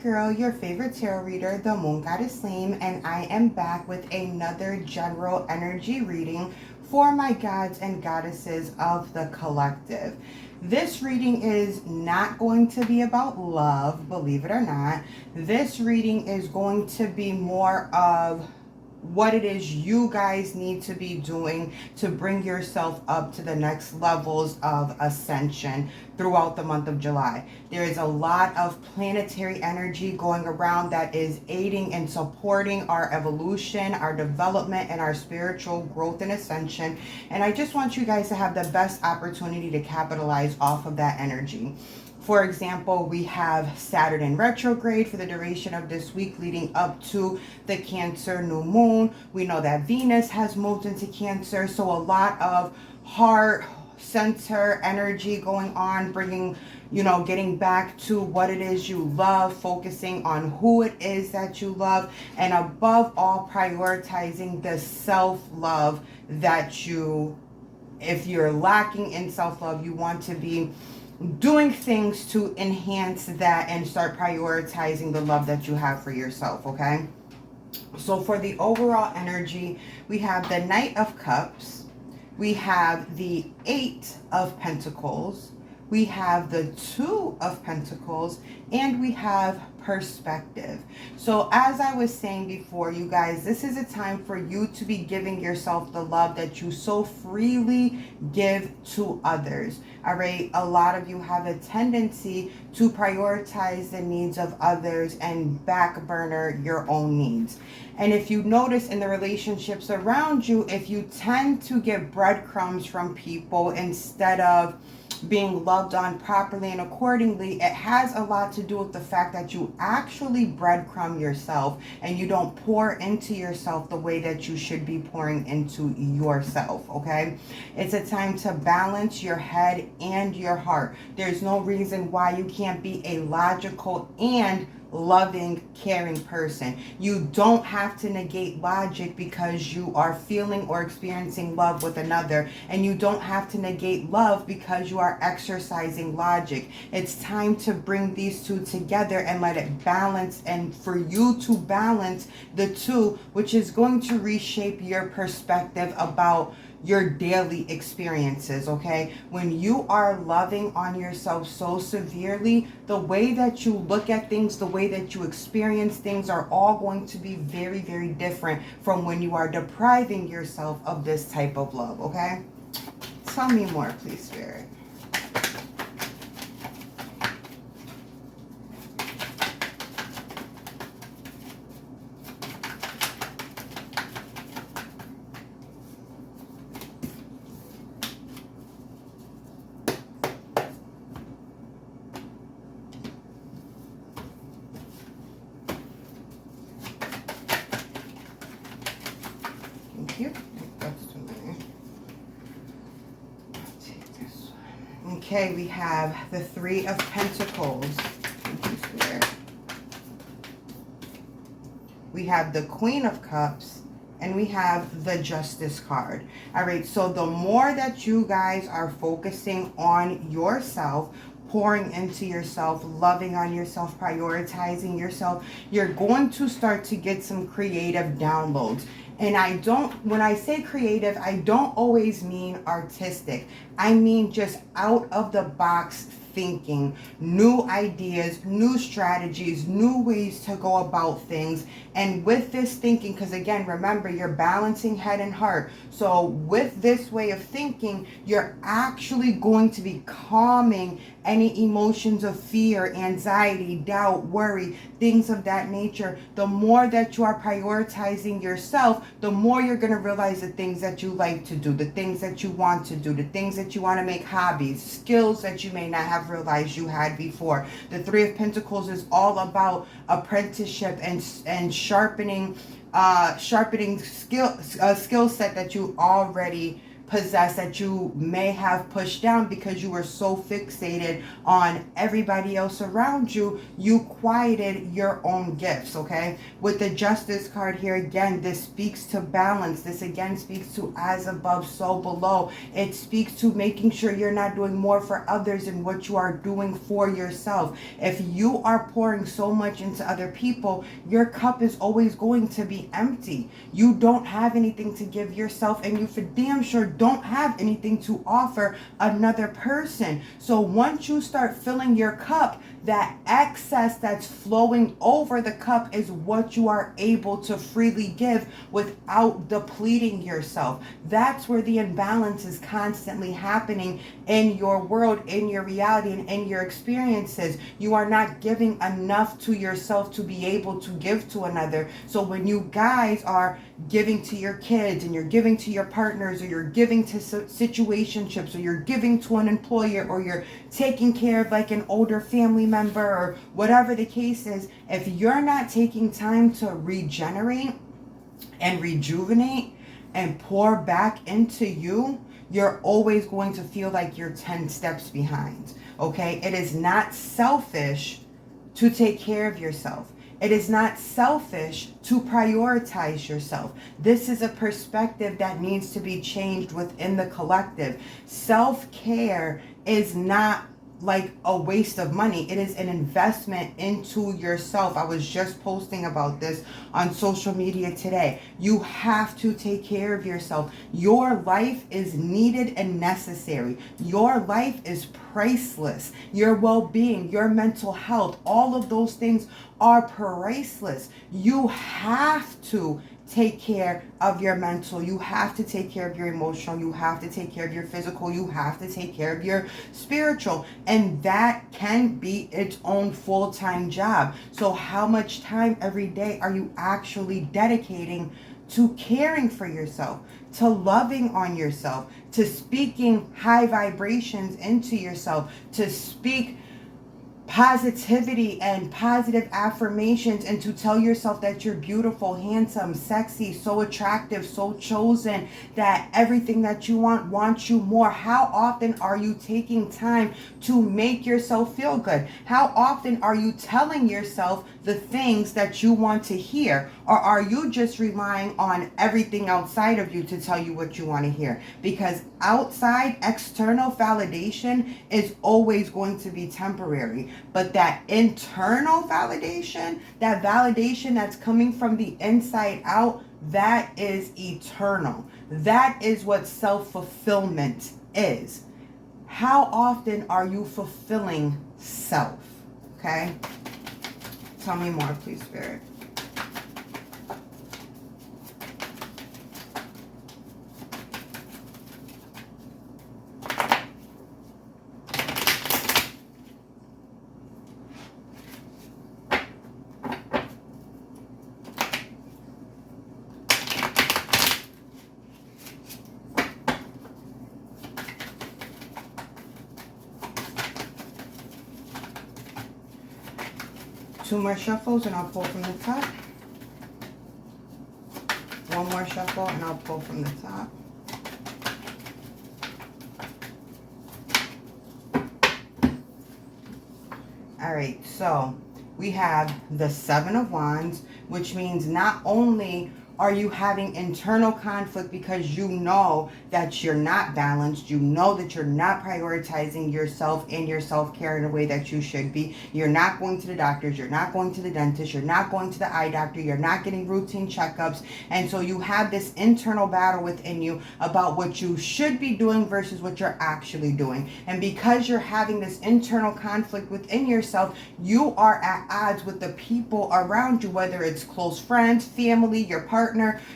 girl, your favorite tarot reader, the Moon Goddess Lame, and I am back with another general energy reading for my gods and goddesses of the collective. This reading is not going to be about love, believe it or not. This reading is going to be more of what it is you guys need to be doing to bring yourself up to the next levels of ascension throughout the month of July. There is a lot of planetary energy going around that is aiding and supporting our evolution, our development, and our spiritual growth and ascension. And I just want you guys to have the best opportunity to capitalize off of that energy. For example, we have Saturn in retrograde for the duration of this week leading up to the Cancer new moon. We know that Venus has moved into Cancer, so a lot of heart center energy going on, bringing, getting back to what it is you love, focusing on who it is that you love, and above all, prioritizing the self-love that if you're lacking in self-love, you want to be doing things to enhance that and start prioritizing the love that you have for yourself, okay? So for the overall energy, we have the Knight of Cups, we have the Eight of Pentacles, we have the Two of Pentacles, and we have perspective. So as I was saying before, you guys, this is a time for you to be giving yourself the love that you so freely give to others. All right, a lot of you have a tendency to prioritize the needs of others and back burner your own needs. And if you notice in the relationships around you, if you tend to get breadcrumbs from people instead of being loved on properly and accordingly, it has a lot to do with the fact that you actually breadcrumb yourself and you don't pour into yourself the way that you should be pouring into yourself, okay? It's a time to balance your head and your heart. There's no reason why you can't be a logical and loving, caring person. You don't have to negate logic because you are feeling or experiencing love with another, and you don't have to negate love because you are exercising logic. It's time to bring these two together and let it balance, and for you to balance the two, which is going to reshape your perspective about your daily experiences, okay? When you are loving on yourself so severely, the way that you look at things, the way that you experience things are all going to be very, very different from when you are depriving yourself of this type of love, okay? Tell me more, please, Spirit. Okay, we have the Three of Pentacles. We have the Queen of Cups, and we have the Justice card. All right, so the more that you guys are focusing on yourself, pouring into yourself, loving on yourself, prioritizing yourself, you're going to start to get some creative downloads. And when I say creative, I don't always mean artistic. I mean just out of the box thinking, new ideas, new strategies, new ways to go about things. And with this thinking, because again, remember, you're balancing head and heart. So with this way of thinking, you're actually going to be calming any emotions of fear, anxiety, doubt, worry, things of that nature. The more that you are prioritizing yourself, the more you're going to realize the things that you like to do, the things that you want to do, the things that you want to make hobbies, skills that you may not have realized you had before. The Three of Pentacles is all about apprenticeship and sharpening skill set that you already possess, that you may have pushed down because you were so fixated on everybody else around you, you quieted your own gifts, okay? With the Justice card here, again, this speaks to balance. This again speaks to as above, so below. It speaks to making sure you're not doing more for others than what you are doing for yourself. If you are pouring so much into other people, your cup is always going to be empty. You don't have anything to give yourself, and you for damn sure don't have anything to offer another person. So once you start filling your cup, that excess that's flowing over the cup is what you are able to freely give without depleting yourself. That's where the imbalance is constantly happening in your world, in your reality, and in your experiences. You are not giving enough to yourself to be able to give to another. So when you guys are giving to your kids, and you're giving to your partners, or you're giving to situationships, or you're giving to an employer, or you're taking care of like an older family member, or whatever the case is, if you're not taking time to regenerate and rejuvenate and pour back into you, you're always going to feel like you're 10 steps behind. Okay? It is not selfish to take care of yourself. It is not selfish to prioritize yourself. This is a perspective that needs to be changed within the collective. Self-care is not like a waste of money. It is an investment into yourself. I was just posting about this on social media today. You have to take care of yourself. Your life is needed and necessary. Your life is priceless. Your well-being, your mental health, all of those things are priceless. You have to take care of your mental. You have to take care of your emotional. You have to take care of your physical. You have to take care of your spiritual. And that can be its own full-time job. So how much time every day are you actually dedicating to caring for yourself, to loving on yourself, to speaking high vibrations into yourself, to speak positivity and positive affirmations, and to tell yourself that you're beautiful, handsome, sexy, so attractive, so chosen, that everything that you want wants you more? How often are you taking time to make yourself feel good? How often are you telling yourself the things that you want to hear? Or are you just relying on everything outside of you to tell you what you want to hear? Because outside, external validation is always going to be temporary. But that internal validation, that validation that's coming from the inside out, that is eternal. That is what self-fulfillment is. How often are you fulfilling self? Okay? Tell me more, please, Spirit. Two more shuffles and I'll pull from the top. One more shuffle and I'll pull from the top. All right, so we have the Seven of Wands, which means not only are you having internal conflict because you know that you're not balanced, you know that you're not prioritizing yourself and your self-care in a way that you should be. You're not going to the doctors, you're not going to the dentist, you're not going to the eye doctor, you're not getting routine checkups. And so you have this internal battle within you about what you should be doing versus what you're actually doing. And because you're having this internal conflict within yourself, you are at odds with the people around you, whether it's close friends, family, your partner,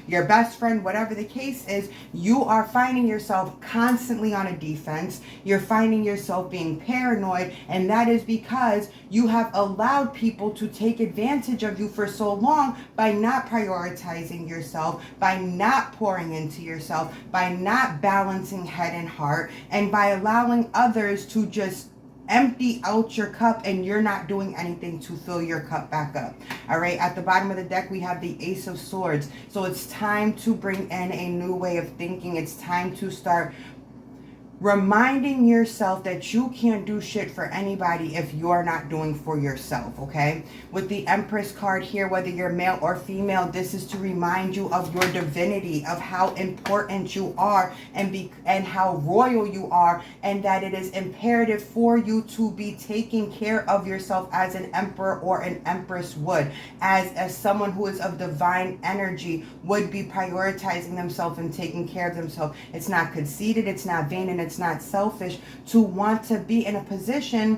your best friend, whatever the case is. You are finding yourself constantly on a defense. You're finding yourself being paranoid, and that is because you have allowed people to take advantage of you for so long by not prioritizing yourself, by not pouring into yourself, by not balancing head and heart, and by allowing others to just empty out your cup and you're not doing anything to fill your cup back up. All right, at the bottom of the deck we have the Ace of Swords. So it's time to bring in a new way of thinking. It's time to start reminding yourself that you can't do shit for anybody if you're not doing for yourself, okay? With the Empress card here, whether you're male or female, this is to remind you of your divinity, of how important you are and how royal you are, and that it is imperative for you to be taking care of yourself as an emperor or an empress would, as someone who is of divine energy would be prioritizing themselves and taking care of themselves. It's not conceited, it's not vain, and it's not selfish to want to be in a position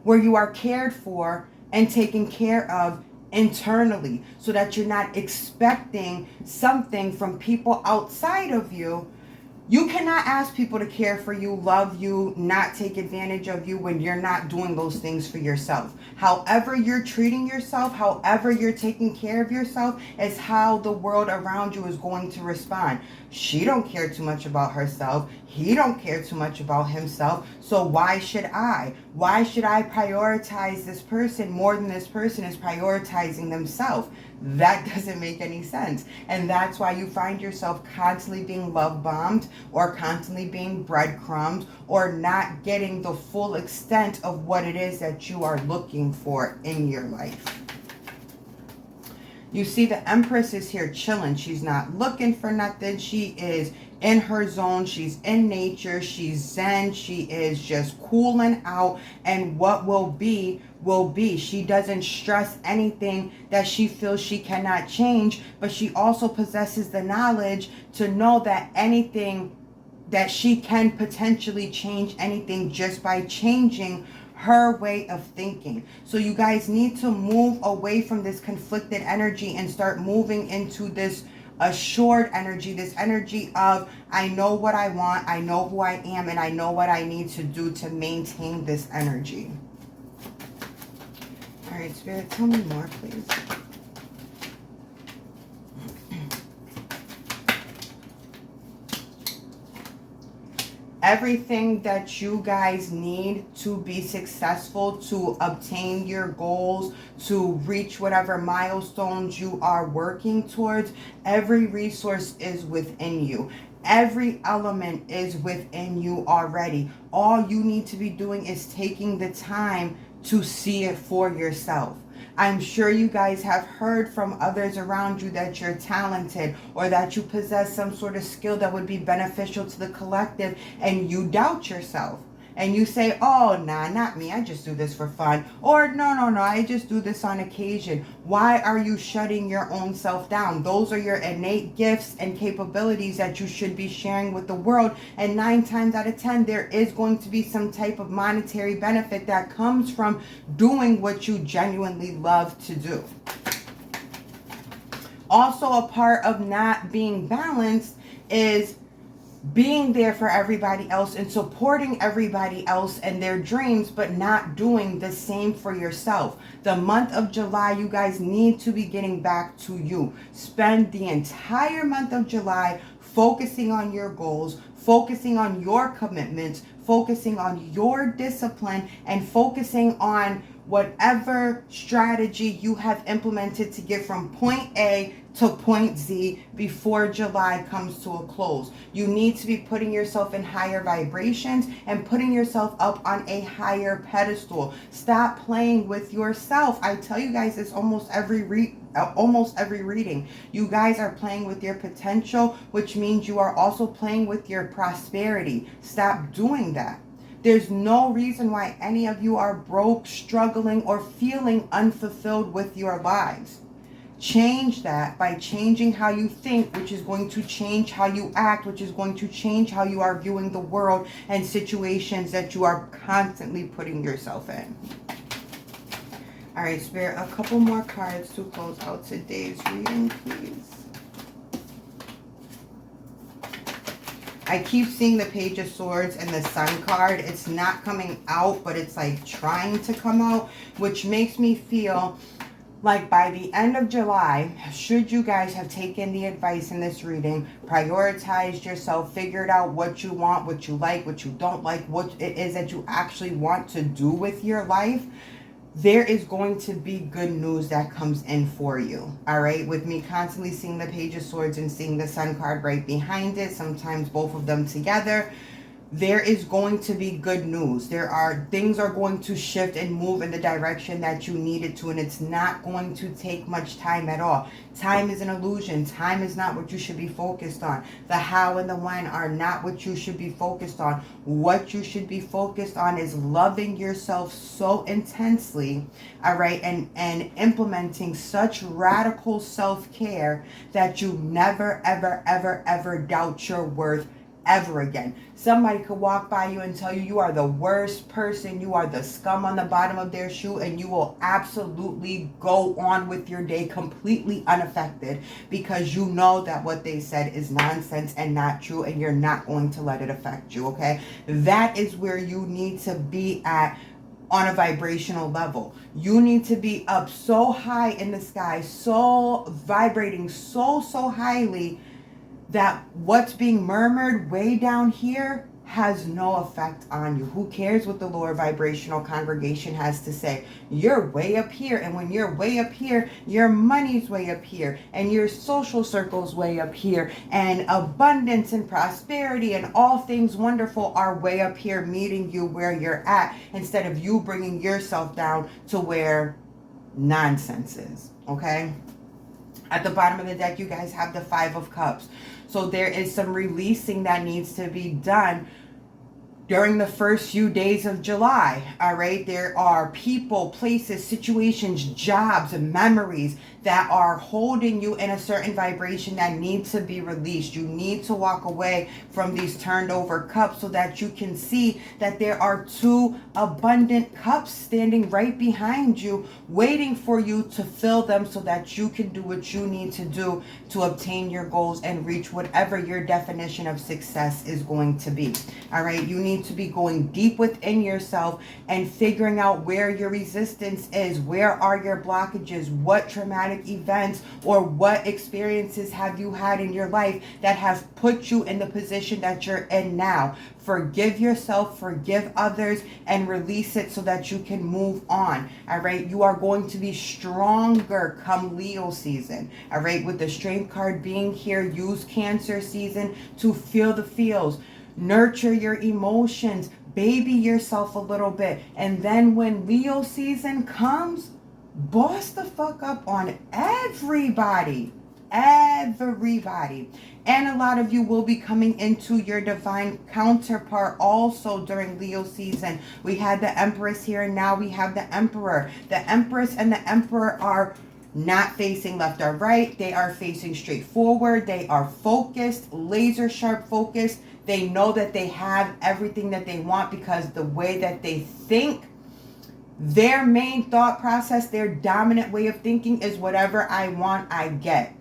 where you are cared for and taken care of internally, so that you're not expecting something from people outside of you. You cannot ask people to care for you, love you, not take advantage of you when you're not doing those things for yourself. However you're treating yourself, however you're taking care of yourself, is how the world around you is going to respond. She don't care too much about herself. He don't care too much about himself. So why should I? Why should I prioritize this person more than this person is prioritizing themselves? That doesn't make any sense. And that's why you find yourself constantly being love bombed, or constantly being breadcrumbed, or not getting the full extent of what it is that you are looking for in your life. You see, the Empress is here chilling. She's not looking for nothing. She is in her zone. She's in nature. She's zen. She is just cooling out. And what will be, will be. She doesn't stress anything that she feels she cannot change. But she also possesses the knowledge to know that anything that she can potentially change anything just by changing her way of thinking. So you guys need to move away from this conflicted energy and start moving into this assured energy, this energy of, I know what I want, I know who I am, and I know what I need to do to maintain this energy. All right, Spirit, tell me more, please. Everything that you guys need to be successful, to obtain your goals, to reach whatever milestones you are working towards, every resource is within you. Every element is within you already. All you need to be doing is taking the time to see it for yourself. I'm sure you guys have heard from others around you that you're talented, or that you possess some sort of skill that would be beneficial to the collective, and you doubt yourself. And you say, oh, nah, not me. I just do this for fun. Or no, I just do this on occasion. Why are you shutting your own self down? Those are your innate gifts and capabilities that you should be sharing with the world. And 9 times out of 10, there is going to be some type of monetary benefit that comes from doing what you genuinely love to do. Also, a part of not being balanced is being there for everybody else and supporting everybody else and their dreams, but not doing the same for yourself. The month of July, you guys need to be getting back to you. Spend the entire month of July focusing on your goals, focusing on your commitments, focusing on your discipline, and focusing on whatever strategy you have implemented to get from point A to point Z before July comes to a close. You need to be putting yourself in higher vibrations and putting yourself up on a higher pedestal. Stop playing with yourself. I tell you guys this almost every reading. You guys are playing with your potential, which means you are also playing with your prosperity. Stop doing that. There's no reason why any of you are broke, struggling, or feeling unfulfilled with your lives. Change that by changing how you think, which is going to change how you act, which is going to change how you are viewing the world and situations that you are constantly putting yourself in. All right, Spirit, a couple more cards to close out today's reading, please. I keep seeing the Page of Swords and the Sun card. It's not coming out, but it's like trying to come out, which makes me feel Like by the end of July, should you guys have taken the advice in this reading, prioritized yourself, figured out what you want, what you like, what you don't like, what it is that you actually want to do with your life, there is going to be good news that comes in for you. All right. With me constantly seeing the Page of Swords and seeing the Sun card right behind it, sometimes both of them together, there is going to be good news. Things are going to shift and move in the direction that you need it to, and it's not going to take much time at all. Time is an illusion. Time is not what you should be focused on. The how and the when are not what you should be focused on. What you should be focused on is loving yourself so intensely, all right, and implementing such radical self-care that you never, ever, ever, ever doubt your worth ever again. Somebody could walk by you and tell you you are the worst person, you are the scum on the bottom of their shoe, and you will absolutely go on with your day completely unaffected because you know that what they said is nonsense and not true, and you're not going to let it affect you, okay? That is where you need to be at on a vibrational level. You need to be up so high in the sky, so vibrating so highly that what's being murmured way down here has no effect on you. Who cares what the lower vibrational congregation has to say? You're way up here, and when you're way up here, your money's way up here, and your social circle's way up here, and abundance and prosperity and all things wonderful are way up here meeting you where you're at, instead of you bringing yourself down to where nonsense is, okay? At the bottom of the deck, you guys have the Five of Cups. So there is some releasing that needs to be done during the first few days of July, all right? There are people, places, situations, jobs, and memories that are holding you in a certain vibration that need to be released. You need to walk away from these turned over cups so that you can see that there are two abundant cups standing right behind you, waiting for you to fill them so that you can do what you need to do to obtain your goals and reach whatever your definition of success is going to be, all right? You need to be going deep within yourself and figuring out where your resistance is. Where are your blockages? What traumatic events or what experiences have you had in your life that have put you in the position that you're in now? Forgive yourself, forgive others, and release it so that you can move on. All right. You are going to be stronger come Leo season. All right. With the Strength card being here, use Cancer season to feel the feels. Nurture your emotions. Baby yourself a little bit. And then when Leo season comes, boss the fuck up on everybody. Everybody. And a lot of you will be coming into your divine counterpart also during Leo season. We had the Empress here, and now we have the Emperor. The Empress and the Emperor are not facing left or right. They are facing straight forward. They are focused, laser sharp focused. They know that they have everything that they want because the way that they think, their main thought process, their dominant way of thinking is whatever I want, I get.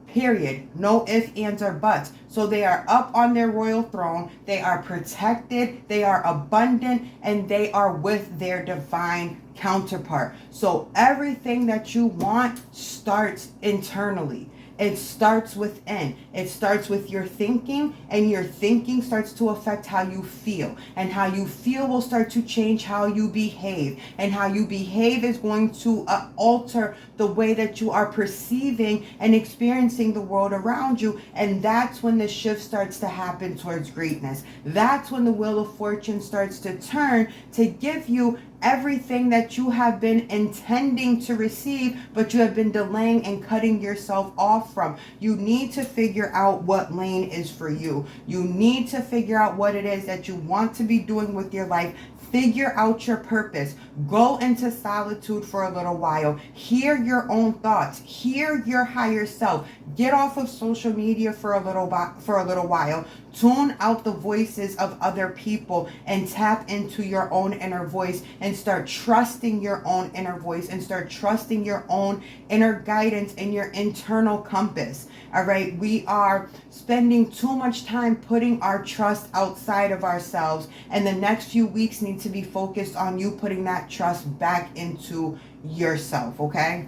Period. No ifs, ands, or buts. So they are up on their royal throne. They are protected. They are abundant. And they are with their divine counterpart. So everything that you want starts internally. It starts within. It starts with your thinking, and your thinking starts to affect how you feel. And how you feel will start to change how you behave. And how you behave is going to alter the way that you are perceiving and experiencing the world around you. And that's when the shift starts to happen towards greatness. That's when the wheel of fortune starts to turn to give you everything that you have been intending to receive, but you have been delaying and cutting yourself off from. You need to figure out what lane is for you. You need to figure out what it is that you want to be doing with your life. Figure out your purpose. Go into solitude for a little while. Hear your own thoughts. Hear your higher self. Get off of social media for a little while. Tune out the voices of other people and tap into your own inner voice and start trusting your own inner voice and start trusting your own inner guidance and your internal compass. All right, we are spending too much time putting our trust outside of ourselves, and the next few weeks need to be focused on you putting that trust back into yourself, okay?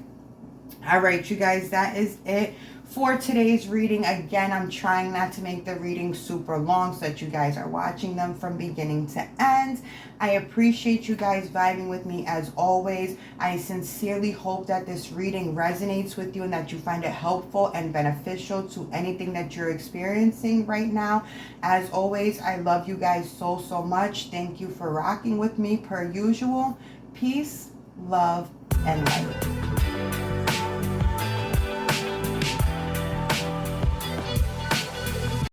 All right, you guys, that is it for today's reading. Again, I'm trying not to make the readings super long so that you guys are watching them from beginning to end. I appreciate you guys vibing with me as always. I sincerely hope that this reading resonates with you and that you find it helpful and beneficial to anything that you're experiencing right now. As always, I love you guys so, so much. Thank you for rocking with me per usual. Peace, love, and light.